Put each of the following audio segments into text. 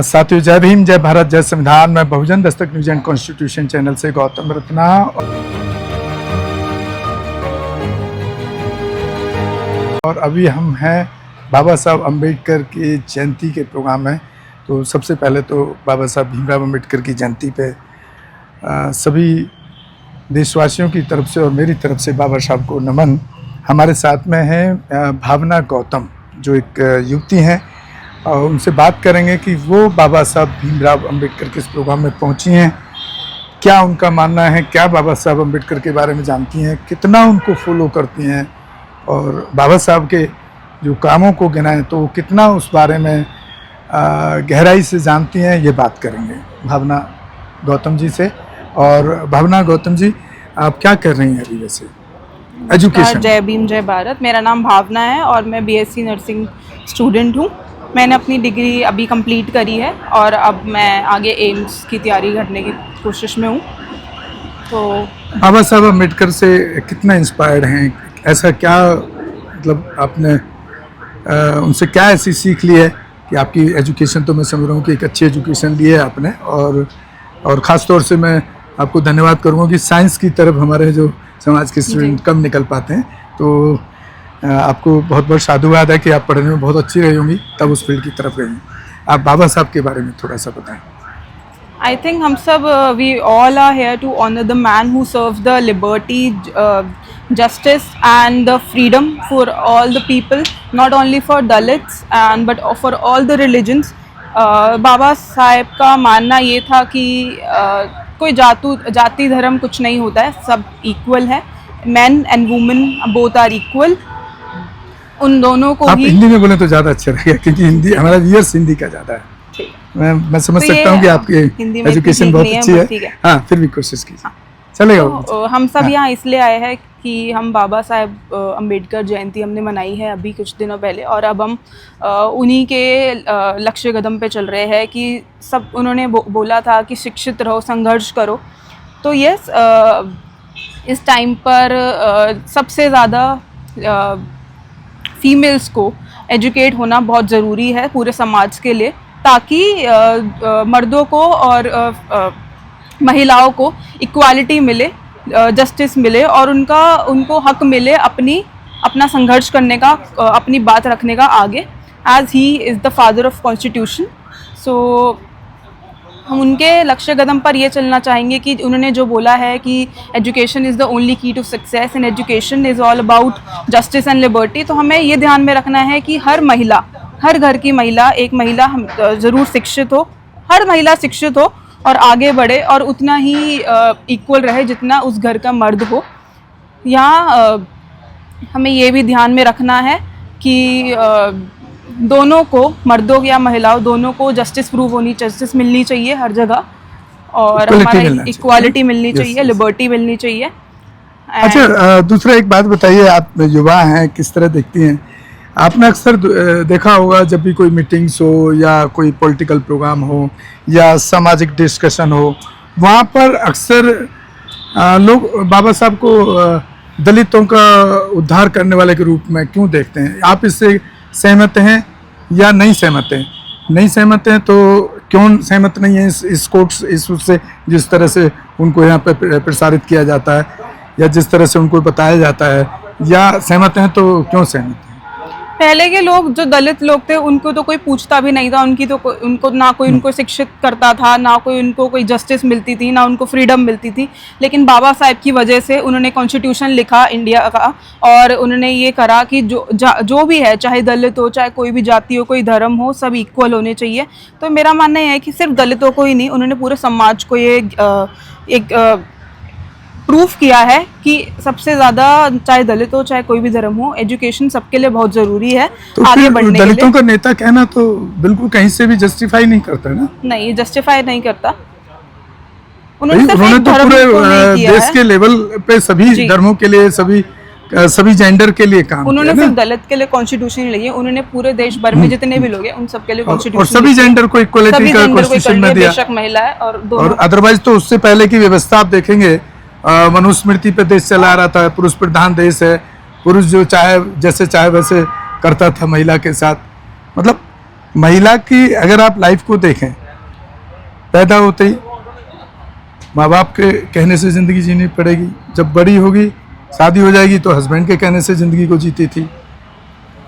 साथियों, जय भीम, जय भारत, जय संविधान। मैं बहुजन Dastak news and constitution channel से गौतम रत्ना। और अभी हम हैं बाबा साहब अम्बेडकर की जयंती के प्रोग्राम में। तो सबसे पहले तो बाबा साहब भीमराव अम्बेडकर की जयंती पे सभी देशवासियों की तरफ से और मेरी तरफ से बाबा साहब को नमन। हमारे साथ में हैं भावना गौतम, जो एक युवती हैं, और उनसे बात करेंगे कि वो बाबा साहब भीमराव अम्बेडकर के इस प्रोग्राम में पहुंची हैं, क्या उनका मानना है, क्या बाबा साहब अम्बेडकर के बारे में जानती हैं, कितना उनको फॉलो करती हैं, और बाबा साहब के जो कामों को गिनाएं तो कितना उस बारे में गहराई से जानती हैं, ये बात करेंगे भावना गौतम जी से। और भावना गौतम जी, आप क्या कर रही हैं अभी वैसे एजुकेशन? जय भीम, जय भारत। मेरा नाम भावना है और मैं बीएससी नर्सिंग स्टूडेंट हूँ। मैंने अपनी डिग्री अभी कंप्लीट करी है और अब मैं आगे एम्स की तैयारी करने की कोशिश में हूँ। तो बाबा साहब अम्बेडकर से कितना इंस्पायर्ड हैं? ऐसा क्या, मतलब आपने उनसे क्या ऐसी सीख ली है कि आपकी एजुकेशन, तो मैं समझ रहा हूँ कि एक अच्छी एजुकेशन ली है आपने, और ख़ास तौर से मैं आपको धन्यवाद करूँगा कि साइंस की तरफ हमारे जो समाज के स्टूडेंट कम निकल पाते हैं, तो आपको बहुत बहुत साधुवाद है कि आप पढ़ने में बहुत अच्छी रही होंगी, तब उस फील्ड की तरफ गई। आप बाबा साहब के बारे में थोड़ा सा बताएं। आई थिंक हम सब we all are here to honour the man who serves the liberty, justice and the freedom for all the people, not only for Dalits and but for all the religions. Baba Saheb का मानना ये था कि कोई जाति धर्म कुछ नहीं होता है, सब इक्वल है। Man and women both are equal. उन दोनों को आप ही हिंदी में बोले तो ज़्यादा अच्छा रहेगा, क्योंकि हिंदी हमारा व्यूअर्स हिंदी का ज़्यादा है। मैं समझ तो सकता हूँ कि आपकी एजुकेशन बहुत अच्छी है। हाँ, फिर भी कोशिश कीजिए, चलेगा। तो हम सब यहाँ इसलिए आए हैं कि हम बाबा साहेब अम्बेडकर जयंती हमने मनाई है अभी कुछ दिनों पहले, और अब हम उन्हीं के लक्ष्य कदम पे चल रहे हैं कि सब उन्होंने बोला था कि शिक्षित रहो, संघर्ष करो। तो यस, इस टाइम पर सबसे ज़्यादा फीमेल्स को एजुकेट होना बहुत ज़रूरी है पूरे समाज के लिए, ताकि मर्दों को और महिलाओं को इक्वालिटी मिले, जस्टिस मिले और उनको हक मिले अपना संघर्ष करने का, अपनी बात रखने का आगे, as he is the father of constitution. So हम उनके लक्ष्य कदम पर ये चलना चाहेंगे कि उन्होंने जो बोला है कि education is the only key to success and education is all about justice and liberty. तो हमें ये ध्यान में रखना है कि हर महिला, हर घर की महिला, एक महिला ज़रूर शिक्षित हो, हर महिला शिक्षित हो और आगे बढ़े और उतना ही इक्वल रहे जितना उस घर का मर्द हो। यहाँ हमें ये भी ध्यान में रखना है कि दोनों को, मर्दों या महिलाओं दोनों को जस्टिस मिलनी चाहिए हर जगह, और हमारा इक्वालिटी मिलनी चाहिए, लिबर्टी मिलनी चाहिए। अच्छा, दूसरा एक बात बताइए, आप युवा हैं, किस तरह देखती हैं? आपने अक्सर देखा होगा जब भी कोई मीटिंग्स हो या कोई पॉलिटिकल प्रोग्राम हो या सामाजिक डिस्कशन हो, वहाँ पर अक्सर लोग बाबा साहब को दलितों का उद्धार करने वाले के रूप में क्यों देखते हैं? आप इससे सहमत हैं या नहीं सहमत हैं? नहीं सहमत हैं तो क्यों सहमत नहीं है इस कोर्स, इस उससे जिस तरह से उनको यहाँ पे प्रसारित किया जाता है या जिस तरह से उनको बताया जाता है, या सहमत हैं तो क्यों सहमत हैं? पहले के लोग, जो दलित लोग थे, उनको तो कोई पूछता भी नहीं था, उनको ना कोई उनको शिक्षित करता था, ना कोई उनको कोई जस्टिस मिलती थी, ना उनको फ्रीडम मिलती थी। लेकिन बाबा साहेब की वजह से उन्होंने कॉन्स्टिट्यूशन लिखा इंडिया का, और उन्होंने ये करा कि जो भी है, चाहे दलित हो, चाहे कोई भी जाति हो, कोई धर्म हो, सब इक्वल होने चाहिए। तो मेरा मानना है कि सिर्फ दलितों को ही नहीं, उन्होंने पूरे समाज को ये एक प्रूफ किया है कि सबसे ज़्यादा, चाहे दलित हो चाहे कोई भी धर्म हो, एजुकेशन सबके लिए बहुत ज़रूरी है। तो आगे बढ़ने के लिए दलितों का नेता कहना तो बिल्कुल कहीं से भी जस्टिफाई नहीं करता ना? नहीं, जस्टिफाई नहीं करता। उन्होंने तो पूरे देश के लेवल पे सभी धर्मों के लिए, सभी जेंडर के लिए काम किया। उन्होंने सिर्फ दलित के लिए कॉन्स्टिट्यूशन नहीं, उन्होंने पूरे देश भर में जितने भी लोग हैं उन सबके लिए कॉन्स्टिट्यूशन, और सभी जेंडर को इक्वलिटी का कॉन्स्टिट्यूशन में दिया। बेशक महिला है और अदरवाइज तो उससे पहले की व्यवस्था आप देखेंगे, मनुस्मृति पे देश चला रहा था, पुरुष प्रधान देश है, पुरुष जो चाहे जैसे चाहे वैसे करता था महिला के साथ। मतलब महिला की अगर आप लाइफ को देखें, पैदा होते ही माँ बाप के कहने से ज़िंदगी जीनी पड़ेगी, जब बड़ी होगी शादी हो जाएगी तो हस्बैंड के कहने से ज़िंदगी को जीती थी,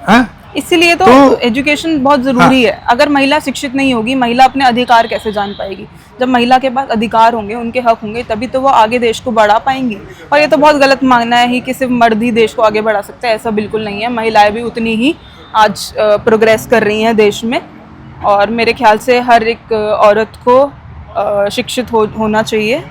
हाँ? इसीलिए तो एजुकेशन बहुत ज़रूरी है। अगर महिला शिक्षित नहीं होगी, महिला अपने अधिकार कैसे जान पाएगी? जब महिला के पास अधिकार होंगे, उनके हक होंगे, तभी तो वो आगे देश को बढ़ा पाएंगी। और ये तो बहुत गलत मानना है कि सिर्फ मर्द ही देश को आगे बढ़ा सकते हैं, ऐसा बिल्कुल नहीं है। महिलाएं भी उतनी ही आज प्रोग्रेस कर रही हैं देश में, और मेरे ख्याल से हर एक औरत को शिक्षित होना चाहिए।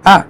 हाँ,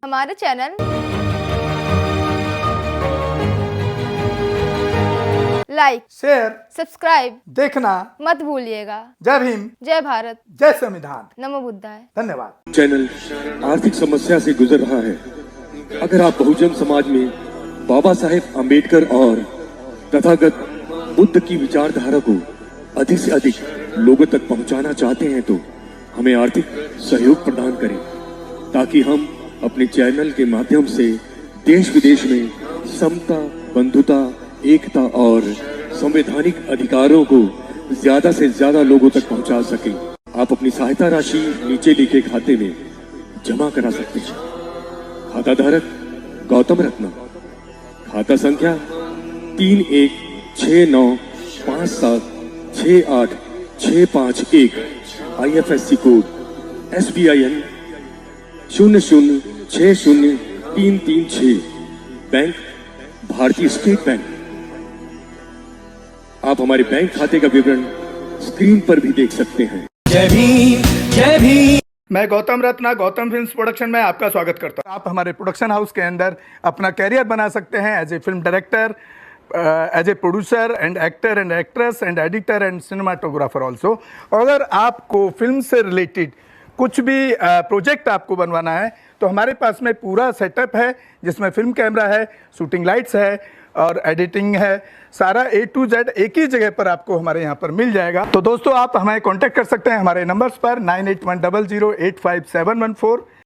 हमारा चैनल लाइक, शेयर, सब्सक्राइब देखना मत भूलिएगा। जय भीम, जय भारत, जय संविधान, नमो बुद्धाय। धन्यवाद। चैनल आर्थिक समस्या से गुजर रहा है। अगर आप बहुजन समाज में बाबा साहेब अम्बेडकर और तथागत बुद्ध की विचारधारा को अधिक से अधिक लोगों तक पहुंचाना चाहते हैं तो हमें आर्थिक सहयोग प्रदान करें, ताकि हम अपने चैनल के माध्यम से देश विदेश में समता, बंधुता, एकता और संवैधानिक अधिकारों को ज्यादा से ज्यादा लोगों तक पहुंचा सकें। आप अपनी सहायता राशि नीचे लिखे खाते में जमा करा सकते हैं। खाता धारक गौतम रत्ना, खाता संख्या 316957686551, IFSC कोड SBIN 0060336, बैंक भारतीय स्टेट बैंक। आप हमारे बैंक खाते का विवरण स्क्रीन पर भी देख सकते हैं। जय भीम जय भीम। मैं गौतम रत्ना गौतम फिल्म्स प्रोडक्शन में आपका स्वागत करता हूँ। आप हमारे प्रोडक्शन हाउस के अंदर अपना कैरियर बना सकते हैं as a film director, as a producer and actor and actress and editor and cinematographer also. अगर आपको फिल्म से रिलेटेड कुछ भी प्रोजेक्ट आपको बनवाना है तो हमारे पास में पूरा सेटअप है, जिसमें फिल्म कैमरा है, शूटिंग लाइट्स है और एडिटिंग है। सारा A to Z एक ही जगह पर आपको हमारे यहाँ पर मिल जाएगा। तो दोस्तों, आप हमें कांटेक्ट कर सकते हैं हमारे नंबर्स पर 9810085714।